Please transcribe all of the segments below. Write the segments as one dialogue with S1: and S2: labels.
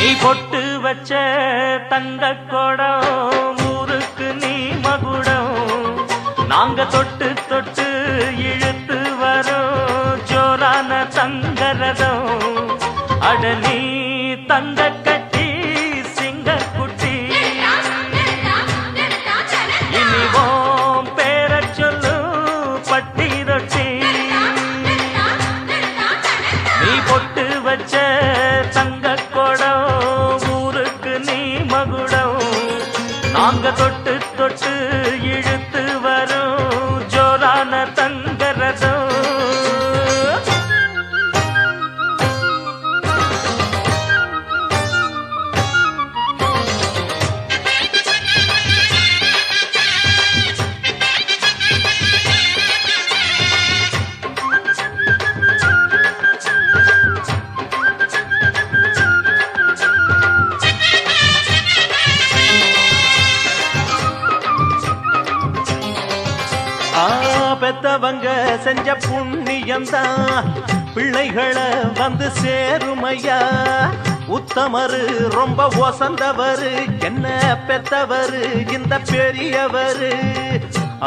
S1: நீ பொட்டு வச்ச தங்க கோடம் ஊருக்கு நீ மகுடம் நாங்க தொட்டு தொட்டு இழுத்து வரோம் ஜோரான தங்கரதம் அடலி தங்க கட்டி சிங்க குட்டி இனிவோம் பேர சொல்லு பட்டி ரொட்டி நீ பொட்டு வச்ச தங்க கோடம் ஊருக்கு நீ மகுடம் நாங்க தொட்டு தொட்டு இழுத்து வரும் ஜோரான தங்கரதம் பெத்தவங்க செஞ்ச புண்ணியம்தான் பிள்ளைகளை வந்து சேருமையா உத்தமரு ரொம்ப ஒசந்தவரு என்ன பெத்தவரு இந்த பெரியவரு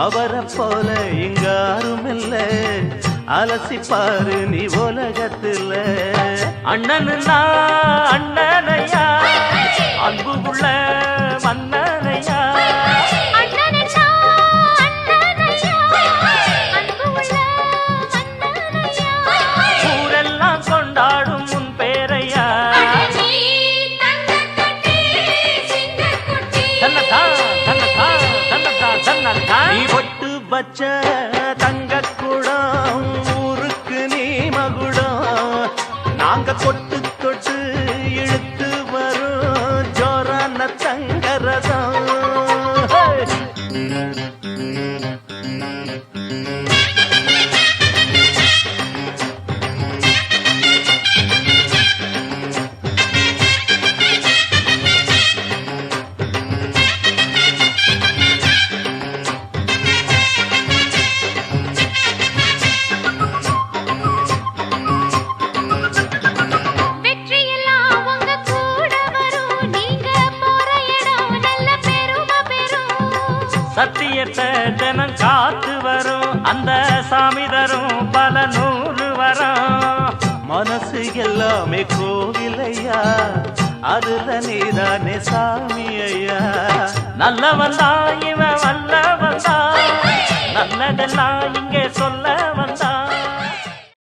S1: அவரை போல இங்க யாரும் இல்ல அலசிப்பாரு நீ உலகத்துல அண்ணனுன்னா அண்ணனையா அன்புக்குள்ள மன்னனையா நீ பொட்டு வச்ச தங்க குடம் ஊருக்கு நீ மகுடம் நாங்க தொட்டு தொட்டு இழுத்து வரும் ஜோரான தங்கரதம் சத்தியத்தை தினம் காத்து வரும் அந்த சாமி தரும் பல நூறு வரும் மனசு எல்லாமே கோவிலையா அதுல நீதானே சாமி ஐயா நல்லவன் தான் இவன் வல்லவன் தான் நல்லதெல்லாம்